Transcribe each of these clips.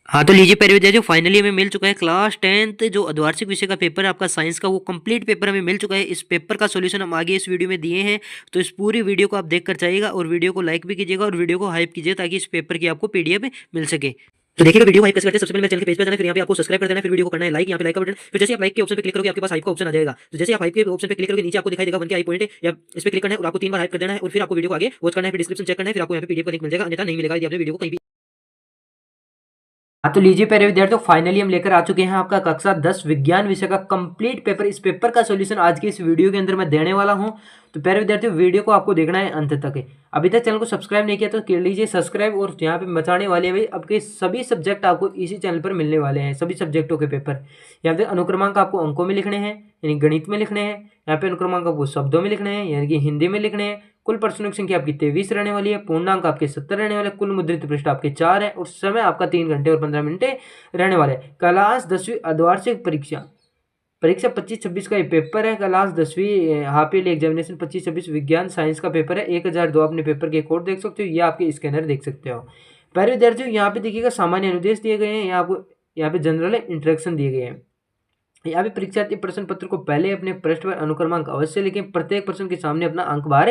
हाँ, तो लीजिए प्यारे विद्यार्थियों, फाइनली हमें मिल चुका है क्लास 10th जो अर्धवार्षिक विषय का पेपर है आपका साइंस का, वो कंप्लीट पेपर हमें मिल चुका है। इस पेपर का सॉल्यूशन हम आगे इस वीडियो में दिए हैं, तो इस पूरी वीडियो को आप देख कर जाइएगा और वीडियो को लाइक भी कीजिएगा और वीडियो को हाइप कीजिए ताकि इस पेपर की आपको पीडीएफ मिल सके। तो देखिएगा वीडियो को हाइप कैसे करते हैं। सबसे पहले मेरे चैनल के पेज पे जाना है, फिर यहाँ पे आपको सब्सक्राइब कर देना है, फिर वीडियो को करना है लाइक, यहाँ पे लाइक का बटन, फिर जैसे आप लाइक के ऑप्शन पे क्लिक करोगे आपके पास हाइप का ऑप्शन आ जाएगा। तो जैसे आप हाइप के ऑप्शन पे क्लिक करोगे नीचे आपको दिखाई देगा 1 के हाई पॉइंट है, या इस पे क्लिक करना है और आपको 3 बार हाइप कर देना है और फिर आपको वीडियो को आगे वॉच करना है, फिर डिस्क्रिप्शन चेक करना है, फिर आपको यहाँ पे पीडीएफ का लिंक मिल जाएगा, अन्यथा नहीं मिलेगा यदि आपने वीडियो को कहीं भी। हाँ, तो लीजिए प्यारे विद्यार्थियों, फाइनली हम लेकर आ चुके हैं आपका कक्षा 10 विज्ञान विषय का कंप्लीट पेपर। इस पेपर का सॉल्यूशन आज की इस वीडियो के अंदर मैं देने वाला हूं। तो प्यारे विद्यार्थियों, वीडियो को आपको देखना है अंत तक। अभी तक चैनल को सब्सक्राइब नहीं किया तो कर लीजिए सब्सक्राइब, और यहाँ पे बचाने वाले भाई आपके सभी सब्जेक्ट आपको इसी चैनल पर मिलने वाले हैं, सभी सब्जेक्टों के पेपर। यहाँ पे अनुक्रमांक आपको अंकों में लिखने हैं, यानी गणित में लिखने हैं। यहाँ पे अनुक्रमांक आपको शब्दों में लिखने हैं, यानी कि हिंदी में लिखने हैं। कुल प्रश्नों की संख्या आपकी 23 रहने वाली है, पूर्णांक आपके 70 रहने वाले, कुल मुद्रित पृष्ठ आपके 4 है और समय आपका 3 घंटे और 15 मिनट रहने वाले। क्लास 10वीं अर्धवार्षिक परीक्षा परीक्षा 25-26 का ये पेपर है। क्लास 10वीं हाफ ईयरली एग्जामिनेशन 25-26 विज्ञान साइंस का पेपर है। 1002 अपने पेपर के कोड देख सकते हो, ये आपके स्कैनर देख सकते हो। पहले विद्यार्थियों, यहाँ पे देखिएगा सामान्य अनुदेश दिए गए हैं, यहाँ पे जनरल इंट्रैक्शन दिए गए हैं। यहाँ पे परीक्षार्थी प्रश्न पत्र को पहले अपने पृष्ठ पर अनुक्रमांक अवश्य लिखें, प्रत्येक प्रश्न के सामने अपना अंक बाहर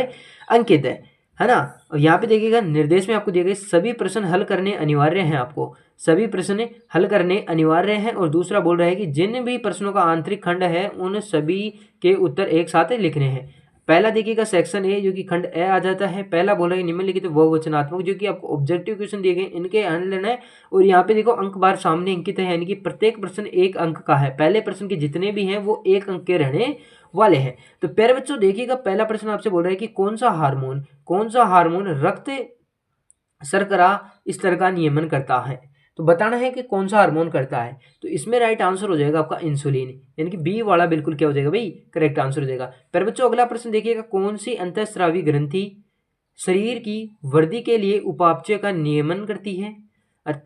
अंकित है ना। और यहाँ पे देखिएगा निर्देश में आपको दिए गए सभी प्रश्न हल करने अनिवार्य हैं, आपको सभी प्रश्न हल करने अनिवार्य हैं। और दूसरा बोल रहा है कि जिन भी प्रश्नों का आंतरिक खंड है उन सभी के उत्तर एक साथ लिखने हैं। पहला देखिएगा सेक्शन ए जो कि खंड ए आ जाता है। पहला बोल रहा है निम्नलिखित तो बहुवचनात्मक जो कि आपको ऑब्जेक्टिव क्वेश्चन दिए गए इनके हल लेना है। और यहाँ पे देखो अंक बार सामने अंकित है, यानी कि प्रत्येक प्रश्न 1 अंक का है। पहले प्रश्न के जितने भी हैं वो 1 अंक के रहने वाले हैं। तो प्यारे बच्चों देखिएगा, पहला प्रश्न आपसे बोल रहा है कि कौन सा हार्मोन रक्त शर्करा स्तर का नियमन करता है। तो बताना है कि कौन सा हार्मोन करता है। तो इसमें राइट आंसर हो जाएगा आपका इंसुलिन, यानी कि बी वाला बिल्कुल क्या हो जाएगा भाई, करेक्ट आंसर हो जाएगा। पर बच्चों अगला प्रश्न देखिएगा, कौन सी अंतःस्रावी ग्रंथि शरीर की वृद्धि के लिए उपापचय का नियमन करती है।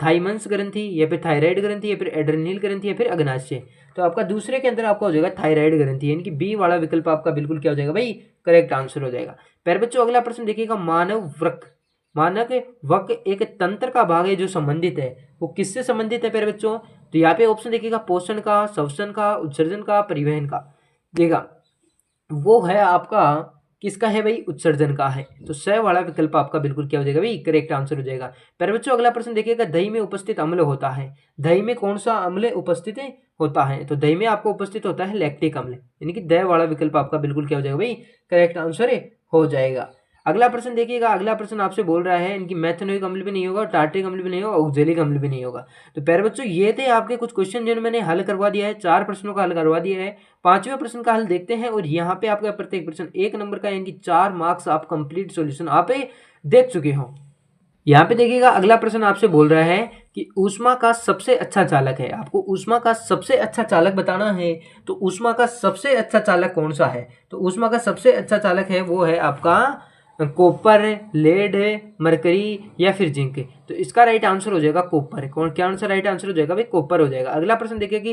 थाइमस ग्रंथि, या फिर थायराइड ग्रंथि, या फिर एड्रेनल ग्रंथि, या फिर अग्नाशय। तो आपका दूसरे के अंदर आपका हो जाएगा थायराइड ग्रंथि, यानी कि बी वाला विकल्प आपका बिल्कुल क्या हो जाएगा भाई, करेक्ट आंसर हो जाएगा। पर बच्चों अगला प्रश्न देखिएगा, मानव वक एक तंत्र का भाग है जो संबंधित है, वो किससे संबंधित है प्यारे बच्चों। तो यहाँ पे ऑप्शन देखिएगा पोषण का, श्वसन का, उत्सर्जन का, परिवहन का। देखिएगा वो है आपका किसका है भाई, उत्सर्जन का है। तो स वाला विकल्प आपका बिल्कुल क्या हो जाएगा भाई, करेक्ट आंसर हो जाएगा। पर बच्चों अगला प्रश्न देखिएगा, दही में उपस्थित अम्ल होता है, दही में कौन सा अम्ल उपस्थित होता है। तो दही में आपको उपस्थित होता है लैक्टिक अम्ल, यानी कि द वाला विकल्प आपका बिल्कुल क्या हो जाएगा भाई, करेक्ट आंसर हो जाएगा। अगला प्रश्न देखिएगा, अगला प्रश्न आपसे बोल रहा है इनकी मैथनोइक अम्ल भी नहीं होगा, टार्टिक अम्ल भी नहीं होगा, ऑक्जेलिक अम्ल भी नहीं होगा। तो प्यारे बच्चों ये थे आपके कुछ क्वेश्चन जिन्हें मैंने हल करवा दिया है, 4 प्रश्नों का हल करवा दिया है। 5वें प्रश्न का हल देखते हैं, और यहाँ पे आपका प्रत्येक प्रश्न 1 नंबर का, यानी कि 4 मार्क्स आप कंप्लीट सॉल्यूशन आप देख चुके हो। यहाँ पे देखिएगा अगला प्रश्न आपसे बोल रहा है कि ऊष्मा का सबसे अच्छा चालक है, आपको ऊष्मा का सबसे अच्छा चालक बताना है। तो ऊष्मा का सबसे अच्छा चालक कौन सा है। तो ऊष्मा का सबसे अच्छा चालक है वो है आपका कॉपर, लेड, मरकरी, या फिर जिंक। तो इसका राइट आंसर हो जाएगा कॉपर। कौन क्या आंसर राइट आंसर हो जाएगा भाई, कॉपर हो जाएगा। अगला प्रश्न देखिए कि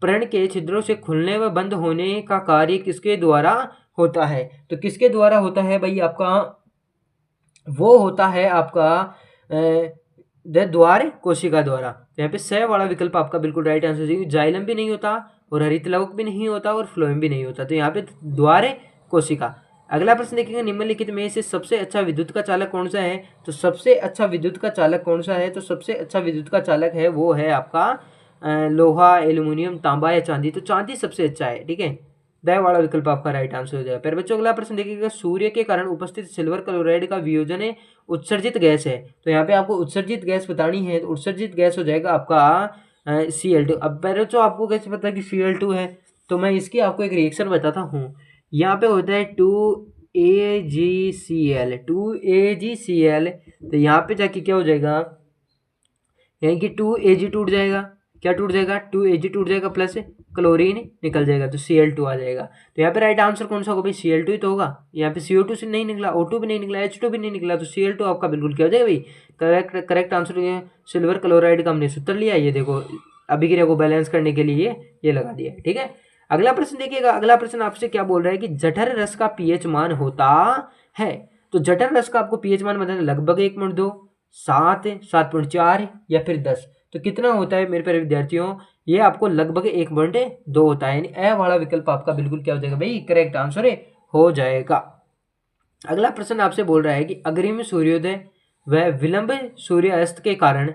पर्ण के छिद्रों से खुलने व बंद होने का कार्य किसके द्वारा होता है। तो किसके द्वारा होता है भाई, आपका वो होता है आपका द्वार कोशिका द्वारा। तो यहाँ पे स वाला विकल्प आपका बिल्कुल राइट आंसर है। जाइलम भी नहीं होता और हरितलवक भी नहीं होता और फ्लोएम भी नहीं होता। तो यहाँ पे द्वार कोशिका। अगला प्रश्न देखिएगा, निम्नलिखित में से सबसे अच्छा विद्युत का चालक कौन सा है। तो सबसे अच्छा विद्युत का चालक कौन सा है। तो सबसे अच्छा विद्युत का चालक है वो है आपका लोहा, एल्यूमिनियम, तांबा या चांदी। तो चांदी सबसे अच्छा है, ठीक है। द वाला विकल्प आपका राइट आंसर हो जाएगा। फिर बच्चों अगला प्रश्न देखिएगा, सूर्य के कारण उपस्थित सिल्वर क्लोराइड का वियोजन उत्सर्जित गैस है। तो यहाँ पे आपको उत्सर्जित गैस बतानी है। तो उत्सर्जित गैस हो जाएगा आपका Cl2। अब बच्चों आपको कैसे पता कि Cl2 है, तो मैं इसकी आपको एक रिएक्शन बताता हूँ। यहाँ पे होता है 2AgCl। तो यहाँ पे जाके क्या हो जाएगा, यानी कि 2Ag टूट जाएगा। क्या टूट जाएगा, 2Ag टूट जाएगा, प्लस क्लोरीन निकल जाएगा, तो Cl2 आ जाएगा। तो यहाँ पे राइट आंसर कौन सा होगा भाई, Cl2 ही तो होगा। यहाँ पे CO2 से नहीं निकला, O2 भी नहीं निकला, H2 भी नहीं निकला, तो Cl2 आपका बिल्कुल क्या हो जाएगा भाई, करेक्ट आंसर। सिल्वर क्लोराइड का हमने सूत्र लिया, ये देखो अभिक्रिया को बैलेंस करने के लिए ये लगा दिया है, ठीक है। अगला प्रश्न देखिएगा, अगला प्रश्न आपसे क्या बोल रहा है कि जठर रस का पीएच मान होता है। तो जठर रस का आपको पीएच मान बताना, लगभग 1.2, 7, 7.4 या फिर 10। तो कितना होता है मेरे प्यारे विद्यार्थियों, ये आपको लगभग 1.2 होता है, यानी ए वाला विकल्प आपका बिल्कुल क्या हो जाएगा भाई, करेक्ट आंसर हो जाएगा। अगला प्रश्न आपसे बोल रहा है कि अग्रिम सूर्योदय व विलंब सूर्यास्त के कारण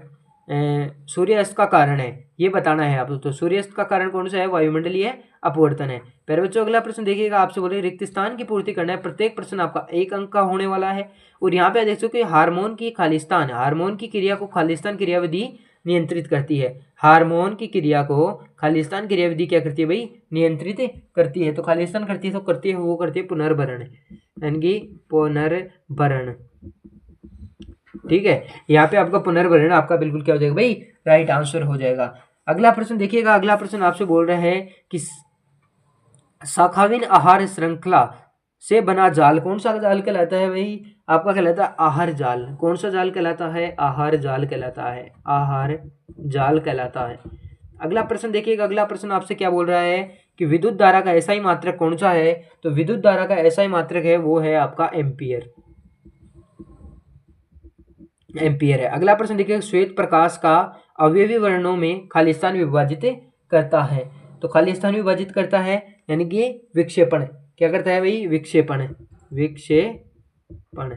सूर्यास्त का कारण है, ये बताना है आपको। तो सूर्यास्त का कारण कौन सा है, वायुमंडलीय अपवर्तन है। पहले बच्चों अगला प्रश्न देखिएगा, आपसे बोले रिक्त स्थान की पूर्ति करना है। प्रत्येक प्रश्न आपका 1 अंक का होने वाला है। और यहाँ पे देख सकते हो कि हार्मोन की खालिस्तान, हार्मोन की क्रिया को खालिस्तान क्रियाविधि नियंत्रित करती है। हार्मोन की क्रिया को खालिस्तान क्रियाविधि क्या करती है भाई, नियंत्रित करती है। तो खालिस्तान करती है तो करती है वो करती है पुनर्भरण, यानी कि पुनर्भरण। ठीक है, यहाँ पे आपका पुनर्भरण आपका बिल्कुल क्या हो जाएगा भाई, राइट आंसर हो जाएगा। अगला प्रश्न देखिएगा, अगला प्रश्न आपसे बोल रहे हैं कि शाखाविन आहार श्रृंखला से बना जाल कौन सा जाल कहलाता है भाई, आपका कहलाता है आहार जाल। कौन सा जाल कहलाता है, आहार जाल कहलाता है, आहार जाल कहलाता है। अगला प्रश्न देखिएगा, अगला प्रश्न आपसे क्या बोल रहा है कि विद्युत धारा का एसआई मात्रक कौन सा है। तो विद्युत धारा का एसआई मात्रक है वो है आपका एम्पियर, एम्पियर है। अगला प्रश्न देखिए, श्वेत प्रकाश का अवयवी वर्णों में खालिस्तान विभाजित करता है। तो खालिस्तान विभाजित करता है यानी कि विक्षेपण, क्या करता है भाई, विक्षेपण, विक्षेपण।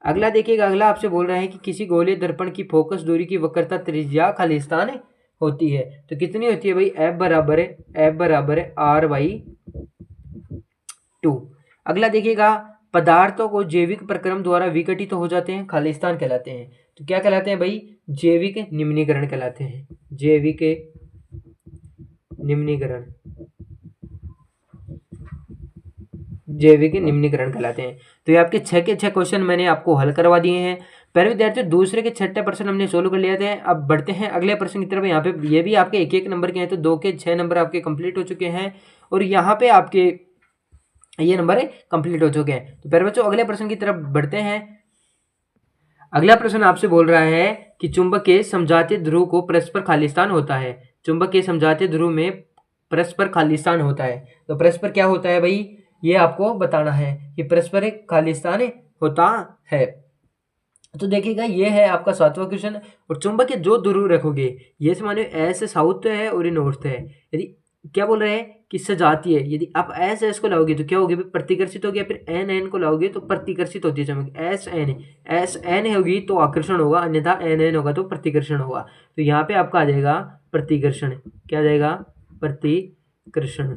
अगला देखिएगा, अगला आपसे बोल रहा है कि किसी गोलीय दर्पण की फोकस दूरी की वक्रता त्रिज्या खालिस्तान होती है। तो कितनी होती है भाई, एफ बराबर है R/2। अगला देखिएगा, पदार्थों को जैविक प्रक्रम द्वारा विघटित हो जाते हैं, खालिस्तान कहलाते हैं। तो क्या कहलाते हैं भाई, जैविक निम्नीकरण कहलाते हैं, जैविक निम्नीकरण, जैविक निम्नीकरण कहलाते हैं। तो ये आपके 6 के 6 क्वेश्चन मैंने आपको हल करवा दिए हैं। पहले विद्यार्थियों दूसरे के 6 प्रश्न हमने सोल्व कर लिए थे। अब बढ़ते हैं अगले प्रश्न की तरफ। यहाँ पे ये भी आपके 1-1 नंबर के हैं, तो 2 के 6 नंबर आपके कंप्लीट हो चुके हैं और यहाँ पे आपके ये नंबर कंप्लीट हो चुके हैं। तो पहले बच्चों अगले प्रश्न की तरफ बढ़ते हैं। अगला प्रश्न आपसे बोल रहा है कि चुंबक के समजातीय ध्रुव को परस्पर खालिस्तान होता है। चुंबक के समजातीय ध्रुव में परस्पर खालिस्तान होता है। तो परस्पर क्या होता है भाई, ये आपको बताना है कि परस्पर खालिस्तान होता है। तो देखिएगा, ये है आपका 7वां क्वेश्चन। और चुंबक के जो ध्रुव रखोगे, ये से मानो ऐसे साउथ है और ये नॉर्थ है, यदि क्या बोल रहे हैं कि सजातीय, यदि आप एस एस को लाओगे तो क्या होगी, प्रतिकर्षित होगी, फिर एन एन को लाओगे तो प्रतिकर्षित होती है चुंबक। एस एन होगी तो आकर्षण होगा, अन्यथा एन एन होगा तो प्रतिकर्षण होगा। तो यहाँ पे आपका आ जाएगा प्रतिकर्षण, क्या आ जाएगा, प्रतिकर्षण।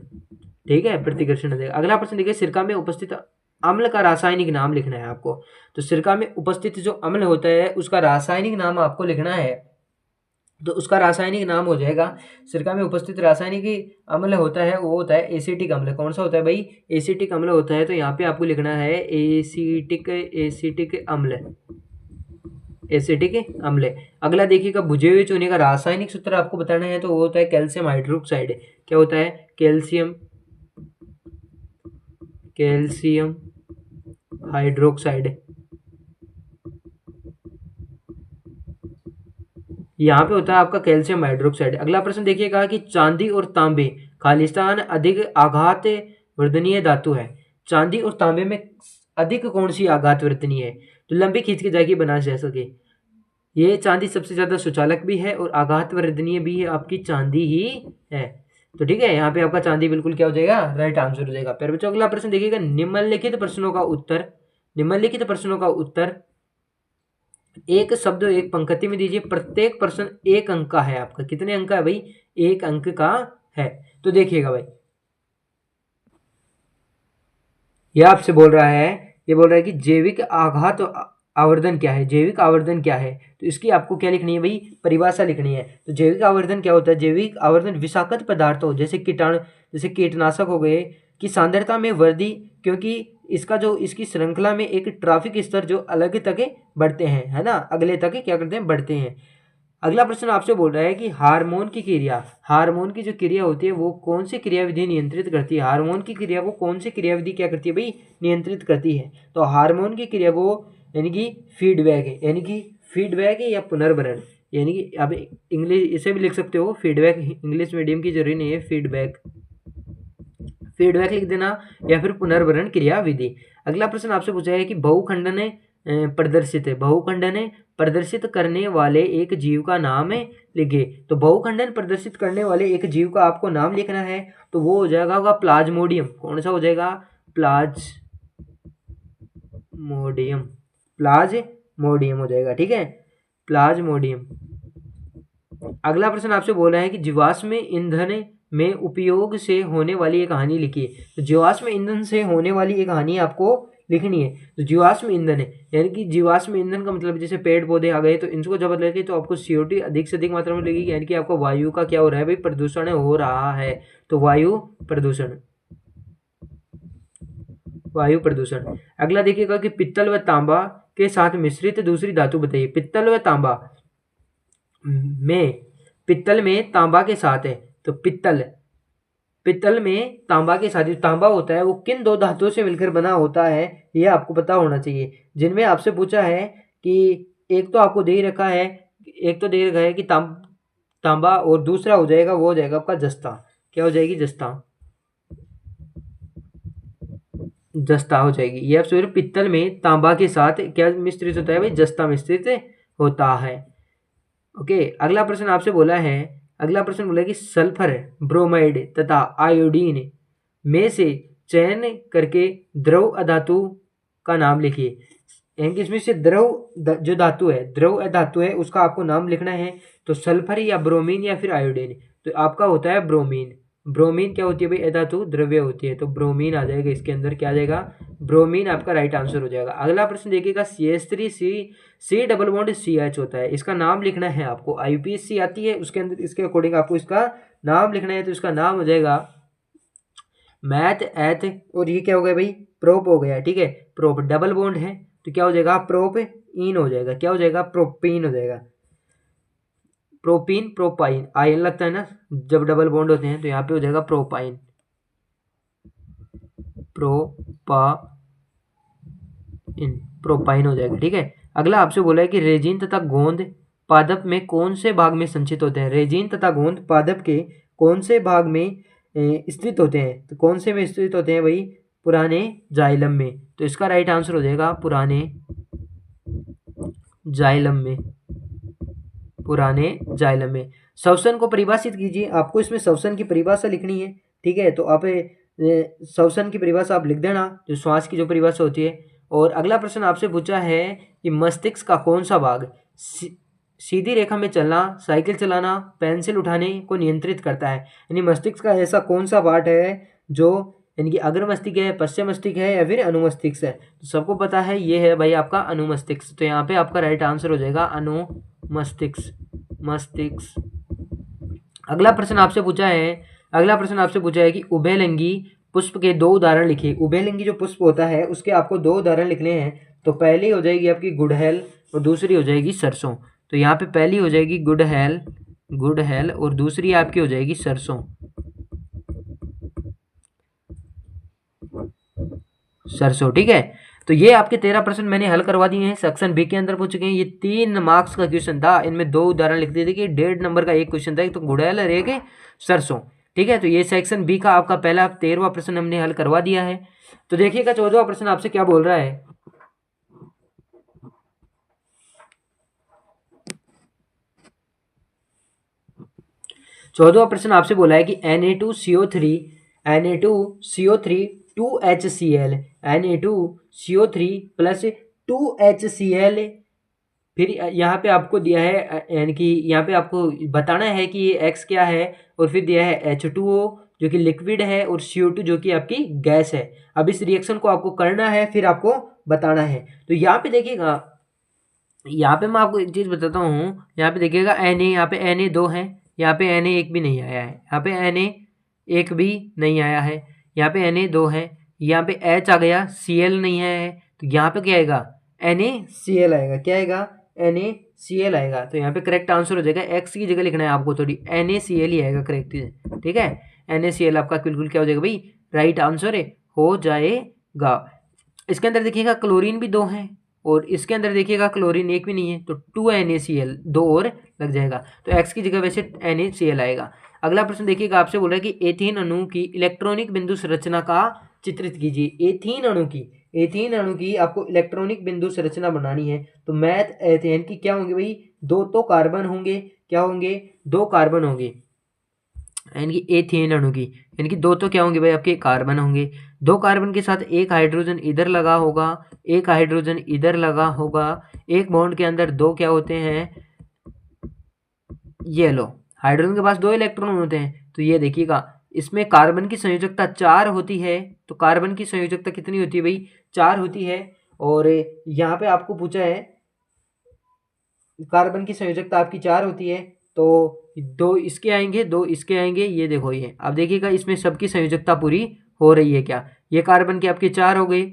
ठीक है, प्रतिकर्षण आ जाएगा। अगला प्रश्न देखिए, सिरका में उपस्थित अम्ल का रासायनिक नाम लिखना है आपको। तो सिरका में उपस्थित जो अम्ल होता है उसका रासायनिक नाम आपको लिखना है। तो उसका रासायनिक नाम हो जाएगा, सिरका में उपस्थित रासायनिक अम्ल होता है वो होता है एसिटिक अम्ल। कौन सा होता है भाई, एसिटिक अम्ल होता है। तो यहाँ पे आपको लिखना है एसिटिक अम्ल, एसिटिक अम्ल। अगला देखिएगा, बुझे हुए चूने का रासायनिक सूत्र आपको बताना है, तो वो होता है कैल्शियम हाइड्रोक्साइड। क्या होता है, कैल्शियम हाइड्रोक्साइड। यहाँ पे होता है आपका कैल्शियम हाइड्रोक्साइड। अगला प्रश्न देखिएगा कि चांदी और तांबे खालिस्तान अधिक आघात वर्धनीय धातु है। चांदी और तांबे में अधिक कौन सी आघात वर्धनीय है, तो लंबी खींच के जाके बना जा सके। ये चांदी सबसे ज्यादा सुचालक भी है और आघात वर्धनीय भी है, आपकी चांदी ही है। तो ठीक है, यहाँ पे आपका चांदी बिल्कुल क्या हो जाएगा, राइट आंसर हो जाएगा। फिर बच्चों अगला प्रश्न देखिएगा, निम्नलिखित प्रश्नों का उत्तर, निम्नलिखित प्रश्नों का उत्तर एक शब्द एक पंक्ति में दीजिए। प्रत्येक प्रश्न 1 अंक का है आपका। कितने अंक का है भाई, 1 अंक का है। तो देखिएगा भाई, यह आपसे बोल रहा है, ये बोल रहा है कि जैविक आघात आवर्धन क्या है, जैविक आवर्धन क्या है। तो इसकी आपको क्या लिखनी है भाई, परिभाषा लिखनी है। तो जैविक आवर्धन क्या होता है, जैविक आवर्धन विषाक्त पदार्थों जैसे कीटाणु, जैसे कीटनाशक हो गए की सांद्रता में वृद्धि, क्योंकि इसका जो इसकी श्रृंखला में एक ट्रैफिक स्तर जो अलग तक बढ़ते हैं, है ना, अगले तक क्या करते हैं, बढ़ते हैं। अगला प्रश्न आपसे बोल रहा है कि हार्मोन की क्रिया, हार्मोन की जो क्रिया होती है वो कौन सी क्रियाविधि नियंत्रित करती है। हार्मोन की क्रिया को कौन सी क्रियाविधि क्या करती है भाई, नियंत्रित करती है। तो हार्मोन की क्रिया को यानी कि फीडबैक है, यानी कि फीडबैक या पुनर्भरण, यानी कि आप इंग्लिश इसे भी लिख सकते हो फीडबैक, इंग्लिश मीडियम की जरूरी नहीं है, फीडबैक, फीडबैक लिख देना, या फिर पुनर्भरण क्रिया विधि। अगला प्रश्न आपसे पूछा है कि बहुखंडन प्रदर्शित है, बहुखंडन प्रदर्शित करने वाले एक जीव का नाम लिखे। तो बहुखंडन प्रदर्शित करने वाले एक जीव का आपको नाम लिखना है, तो वो हो जाएगा होगा प्लाज्मोडियम। कौन सा हो जाएगा? प्लाज्मोडियम, प्लाज्मोडियम हो जाएगा, ठीक है, प्लाज्मोडियम। अगला प्रश्न आपसे बोला है कि जीवाश्म ईंधन में उपयोग से होने वाली एक कहानी लिखिए। तो जीवाश्म ईंधन से होने वाली एक कहानी आपको लिखनी है। तो जीवाश्म ईंधन है, यानी कि जीवाश्म ईंधन का मतलब जैसे पेड़ पौधे आ गए तो इनको जब लगे तो आपको CO2 अधिक से अधिक मात्रा में लगेगी, यानी कि आपको वायु का क्या हो रहा है भाई? प्रदूषण हो रहा है। तो वायु प्रदूषण, वायु प्रदूषण। अगला देखिएगा कि पित्तल व तांबा के साथ मिश्रित दूसरी धातु बताइए। पित्तल व तांबा में, पित्तल में तांबा के साथ है, तो पित्तल में तांबा के साथ, तांबा होता है वो किन दो धातुओं से मिलकर बना होता है, ये आपको पता होना चाहिए। जिनमें आपसे पूछा है कि एक तो आपको दे रखा है, एक तो दे रखा है कि तांबा, और दूसरा हो जाएगा वो हो जाएगा आपका जस्ता। क्या हो जाएगी? जस्ता, जस्ता हो जाएगी। ये आप सोच, पित्तल में तांबा के साथ क्या मिश्रित होता है भाई? जस्ता मिश्रित होता है। ओके, अगला प्रश्न आपसे बोला है, अगला प्रश्न बोला कि सल्फर ब्रोमाइड तथा आयोडीन में से चयन करके द्रव अधातु का नाम लिखिए। यानी कि इसमें से जो धातु है, द्रव अधातु है, उसका आपको नाम लिखना है। तो सल्फर या ब्रोमीन या फिर आयोडीन, तो आपका होता है ब्रोमीन। ब्रोमीन क्या होती है भाई? अधातु द्रव्य होती है, तो ब्रोमीन आ जाएगा इसके अंदर। क्या आ जाएगा? ब्रोमीन आपका राइट आंसर हो जाएगा। अगला प्रश्न देखिएगा, CH3 C double bond CH होता है, इसका नाम लिखना है आपको। IUPAC आती है, उसके अंदर इसके अकॉर्डिंग आपको इसका नाम लिखना है। तो इसका नाम हो जाएगा मैथ एथ, और ये क्या हो गया भाई? प्रोप हो गया, ठीक है, प्रोप। डबल बॉन्ड है तो क्या हो जाएगा? प्रोप इन हो जाएगा। क्या हो जाएगा? प्रोपीन हो जाएगा। प्रोपीन, प्रोपाइन, आयन लगता है ना जब डबल बॉन्ड होते हैं, तो यहाँ पे हो जाएगा प्रोपाइन, प्रोपाइन हो जाएगा, ठीक है। अगला आपसे बोला है कि रेजिन तथा गोंद पादप में कौन से भाग में संचित होते हैं? रेजिन तथा गोंद पादप के कौन से भाग में स्थित होते हैं? तो कौन से में स्थित होते हैं भाई? पुराने जाइलम में। तो इसका राइट आंसर हो जाएगा पुराने जाइलम में, पुराने जाइलम में। श्वसन को परिभाषित कीजिए। आपको इसमें श्वसन की परिभाषा लिखनी है, ठीक है। तो आप श्वसन की परिभाषा आप लिख देना, जो श्वास की जो परिभाषा होती है। और अगला प्रश्न आपसे पूछा है कि मस्तिष्क का कौन सा भाग सीधी रेखा में चलना, साइकिल चलाना, पेंसिल उठाने को नियंत्रित करता है? यानी मस्तिष्क का ऐसा कौन सा पार्ट है जो, यानी कि अग्र मस्तिष्क है, पश्चिम मस्तिष्क है या फिर अनुमस्तिष्क है? तो सबको पता है ये है भाई आपका अनुमस्तिष्क। तो यहाँ पे आपका राइट आंसर हो जाएगा अनुमस्तिष्क, मस्तिष्क। अगला प्रश्न आपसे पूछा है कि उभयलिंगी पुष्प के दो उदाहरण लिखिए। उभयलिंगी जो पुष्प होता है उसके आपको दो उदाहरण लिखने हैं। तो पहली हो जाएगी आपकी गुड़हल और दूसरी हो जाएगी सरसों। तो यहाँ पे पहली हो जाएगी गुड़हल और दूसरी आपकी हो जाएगी सरसों, ठीक है। तो ये आपके 13 प्रश्न मैंने हल करवा दिए हैं, सेक्शन बी के अंदर पूछ चुके हैं। ये 3 मार्क्स का क्वेश्चन था, इनमें 2 उदाहरण लिख दिए थे कि 1.5 नंबर का एक क्वेश्चन था, एक तो गुड़हल और एक सरसों, ठीक है। तो ये सेक्शन बी का आपका पहला 13वां प्रश्न हमने हल करवा दिया है। तो देखिएगा 14वां प्रश्न आपसे क्या बोल रहा है। 14वां प्रश्न आपसे बोला है कि Na2CO3 2HCl Na2CO3 plus 2HCl, फिर यहाँ पे आपको दिया है, यानी कि यहाँ पे आपको बताना है कि ये X क्या है, और फिर दिया है H2O जो कि लिक्विड है और CO2 जो कि आपकी गैस है। अब इस रिएक्शन को आपको करना है, फिर आपको बताना है। तो यहाँ पे देखिएगा, यहाँ पे मैं आपको एक चीज़ बताता हूँ। यहाँ पे देखिएगा Na, यहाँ पे Na 2 है, यहाँ पे Na 1 भी नहीं आया है, यहाँ पे Na 1 भी नहीं आया है, यहाँ पे Na 2 है, यहाँ पे H आ गया, Cl नहीं है, तो यहाँ पे क्या आएगा? NaCl आएगा। क्या आएगा? NaCl आएगा। तो यहाँ पे करेक्ट आंसर हो जाएगा, X की जगह लिखना है आपको, थोड़ी NaCl ही आएगा करेक्ट, ठीक है। NaCl आपका बिल्कुल क्या हो जाएगा भाई? राइट आंसर हो जाएगा। इसके अंदर देखिएगा क्लोरीन भी 2 है और इसके अंदर देखिएगा क्लोरीन 1 भी नहीं है, तो 2NaCl 2 और लग जाएगा। तो X की जगह वैसे NaCl आएगा। अगला प्रश्न देखिएगा, आपसे बोला है कि एथीन अणु की इलेक्ट्रॉनिक बिंदु संरचना का चित्रित कीजिए। एथीन अणु की एथेन अणु की आपको इलेक्ट्रॉनिक बिंदु संरचना बनानी है तो मैथ एथेन की क्या होंगे भाई, दो तो कार्बन होंगे, क्या होंगे, दो कार्बन होंगे, यानी कि एथेन अणु की, यानी कि दो तो क्या होंगे भाई आपके कार्बन होंगे, दो कार्बन के साथ एक हाइड्रोजन इधर लगा होगा, एक हाइड्रोजन इधर लगा होगा, एक बॉन्ड के अंदर दो क्या होते हैं, ये लो, हाइड्रोजन के पास दो इलेक्ट्रॉन होते हैं। तो ये देखिएगा इसमें कार्बन की संयोजकता 4 होती है, तो कार्बन की संयोजकता कितनी होती है भाई, 4 होती है। और यहाँ पे आपको पूछा है कार्बन की संयोजकता आपकी 4 होती है, तो दो इसके आएंगे, दो इसके आएंगे, ये देखो ये अब देखिएगा इसमें सबकी संयोजकता पूरी हो रही है क्या, ये कार्बन के आपके 4 हो गई,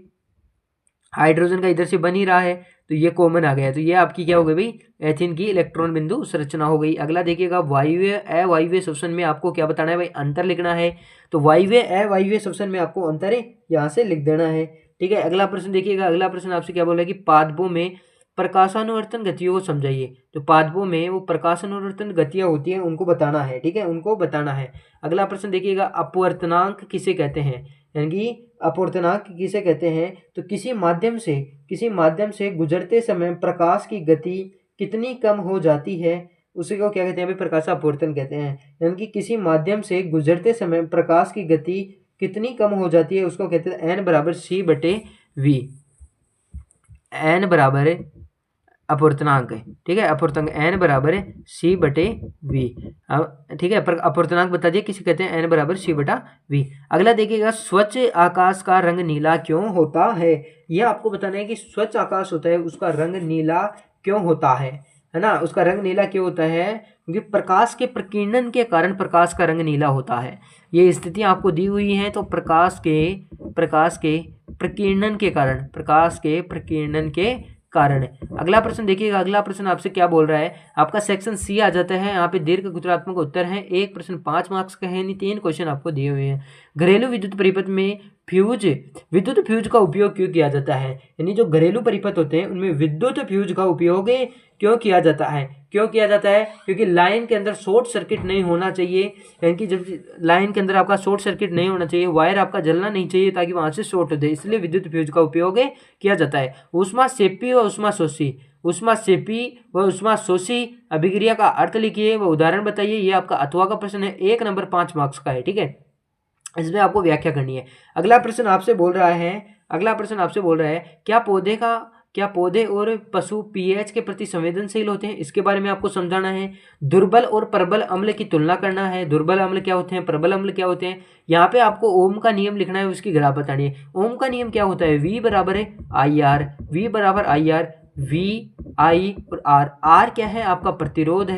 हाइड्रोजन का इधर से बन ही रहा है तो ये कॉमन आ गया, तो ये आपकी क्या हो गई भाई, एथेन की इलेक्ट्रॉन बिंदु संरचना हो गई। अगला देखिएगा वायवीय अवायवीय श्वसन में आपको क्या बताना है भाई, अंतर लिखना है, तो वायवीय अवायवीय श्वसन में आपको अंतर है यहाँ से लिख देना है, ठीक है। अगला प्रश्न देखिएगा, अगला प्रश्न आपसे क्या बोल रहा है कि पादपों में प्रकाशानुवर्तन गतियों को समझाइए, तो पादपों में वो प्रकाशानुवर्तन गतियां होती हैं उनको बताना है, ठीक है, उनको बताना है। अगला प्रश्न देखिएगा, अपवर्तनांक किसे कहते हैं, यानी कि अपवर्तनांक किसे कहते हैं, तो किसी माध्यम से गुजरते समय प्रकाश की गति कितनी कम हो जाती है उसी को क्या कहते हैं भाई, प्रकाश अपवर्तन कहते हैं। यानी कि किसी माध्यम से गुजरते समय प्रकाश की गति कितनी कम हो जाती है उसको कहते हैं n बराबर c बटे v, n बराबर अपवर्तनांक है, ठीक है, अपवर्तनांक n बराबर c बटे v, ठीक है, अपवर्तनांक बता दिए किसे कहते हैं, n बराबर c बटा v। अगला देखिएगा, स्वच्छ आकाश का रंग नीला क्यों होता है, यह आपको बताना है कि स्वच्छ आकाश होता है उसका रंग नीला क्यों होता है ना, उसका रंग नीला क्यों होता है, क्योंकि प्रकाश के प्रकीर्णन के कारण प्रकाश का रंग नीला होता है। ये स्थितियां आपको दी हुई हैं, तो प्रकाश के प्रकीर्णन के कारण, प्रकाश के प्रकीर्णन के कारण। अगला प्रश्न देखिएगा, अगला प्रश्न आपसे क्या बोल रहा है, आपका सेक्शन सी आ जाता है, यहाँ पे दीर्घ गुणात्मक उत्तर है, एक प्रश्न 5 मार्क्स का है, नहीं 3 क्वेश्चन आपको दिए हुए हैं। घरेलू विद्युत परिपथ में विद्युत फ्यूज का उपयोग क्यों किया जाता है, यानी जो घरेलू परिपथ होते हैं उनमें विद्युत फ्यूज का उपयोग क्यों किया जाता है, क्योंकि लाइन के अंदर शॉर्ट सर्किट नहीं होना चाहिए, यानी कि जब लाइन के अंदर आपका शॉर्ट सर्किट नहीं होना चाहिए, वायर आपका जलना नहीं चाहिए ताकि वहां से शॉर्ट हो जाए, इसलिए विद्युत फ्यूज का उपयोग किया जाता है। ऊष्माक्षेपी व ऊष्माशोषी अभिक्रिया का अर्थ लिखिए व उदाहरण बताइए, ये आपका अथवा का प्रश्न है, 1 नंबर 5 मार्क्स का है, ठीक है, इसमें आपको व्याख्या करनी है। अगला प्रश्न आपसे बोल रहा है क्या पौधे और पशु पीएच के प्रति संवेदनशील होते हैं, इसके बारे में आपको समझाना है। दुर्बल और प्रबल अम्ल की तुलना करना है, दुर्बल अम्ल क्या होते हैं, प्रबल अम्ल क्या होते हैं। यहाँ पे आपको ओम का नियम लिखना है, उसकी ग्राफ बतानी है। ओम का नियम क्या होता है, V बराबर है IR, V I और R क्या है आपका प्रतिरोध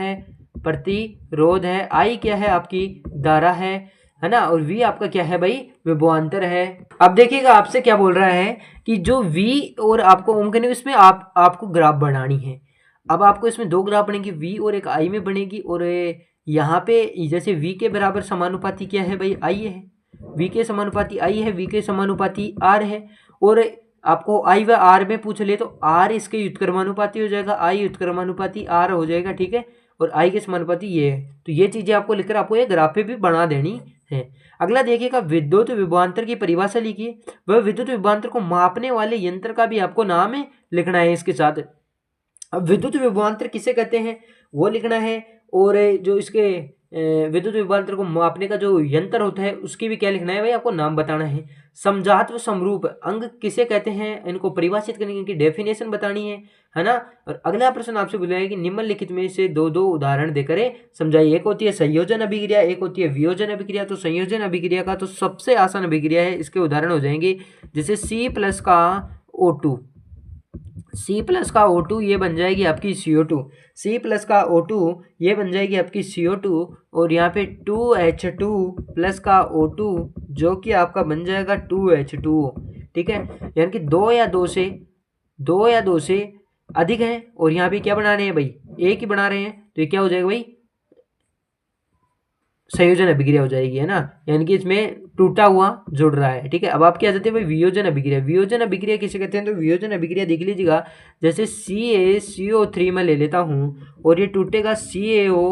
है, I क्या है आपकी धारा है ना, और V आपका क्या है भाई, विभवांतर है। अब देखिएगा आपसे क्या बोल रहा है कि जो V और आपको ओम के नियम, इसमें आपको ग्राफ बनानी है। अब आपको इसमें 2 ग्राफ बनेगी, V और एक I में बनेगी, और यहाँ पे जैसे V के बराबर समानुपाती क्या है भाई, I है, V के समानुपाती I है, V के समानुपाती R है, और आपको I व R में पूछ ले तो R इसके व्युत्क्रमानुपाती हो जाएगा, I व्युत्क्रमानुपाती R हो जाएगा, ठीक है, और I के समानुपाती ये है। तो ये चीजें आपको लिखकर आपको ये ग्राफ पे भी बना देनी है। अगला देखिएगा, विद्युत विभवांतर की परिभाषा लिखिए, वह विद्युत विभवांतर को मापने वाले यंत्र का भी आपको नाम लिखना है इसके साथ। अब विद्युत विभवांतर किसे कहते हैं वो लिखना है, और जो इसके विद्युत विभवांतर को मापने का जो यंत्र होता है उसकी भी क्या लिखना है भाई, आपको नाम बताना है। समजात व समरूप अंग किसे कहते हैं, इनको परिभाषित करने की इनकी डेफिनेशन बतानी है ना। और अगला प्रश्न आपसे बुलाया कि निम्नलिखित में से दो उदाहरण देकर समझाइए। एक होती है संयोजन अभिक्रिया, एक होती है वियोजन अभिक्रिया। तो संयोजन अभिक्रिया का तो सबसे आसान अभिक्रिया है, इसके उदाहरण हो जाएंगे जैसे C+ का O2, C+ का O2 ये बन जाएगी आपकी CO2, C+ का O2 ये बन जाएगी आपकी CO2, और यहाँ पे 2H2+ का O2 जो कि आपका बन जाएगा 2H2O, ठीक है। यानी कि दो या दो से अधिक है, और यहाँ पे क्या बना रहे हैं भाई, एक ही बना रहे हैं, तो ये क्या हो जाएगा भाई, संयोजन अभिक्रिया हो जाएगी, है ना, यानी कि इसमें टूटा हुआ जुड़ रहा है। ठीक है, अब आपकी आ जाती है भाई वियोजन अभिक्रिया। वियोजन अभिक्रिया किसे कहते हैं? तो वियोजन अभिक्रिया देख लीजिएगा, जैसे CaCO3 में ले लेता हूँ और ये टूटेगा CaO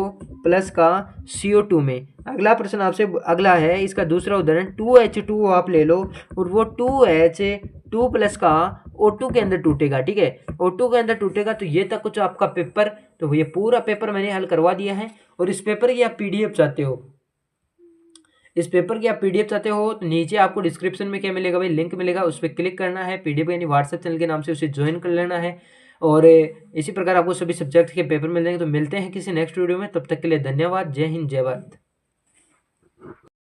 प्लस का CO2 में। अगला प्रश्न आपसे अगला है, इसका दूसरा उदाहरण 2H2 आप ले लो और वो 2H2 प्लस का O2 के अंदर टूटेगा। ठीक है, O2 के अंदर टूटेगा, तो ये तक कुछ आपका पेपर, तो ये पूरा पेपर मैंने हल करवा दिया है। और इस पेपर की आप PDF चाहते हो, इस पेपर की आप PDF चाहते हो, तो नीचे आपको डिस्क्रिप्शन में क्या मिलेगा भाई, लिंक मिलेगा, उस पर क्लिक करना है, PDF यानी व्हाट्सएप चैनल के नाम से उसे ज्वाइन कर लेना है। और इसी प्रकार आपको सभी सब्जेक्ट के पेपर मिल जाएंगे। तो मिलते हैं किसी नेक्स्ट वीडियो में, तब तक के लिए धन्यवाद। जय हिंद, जय भारत।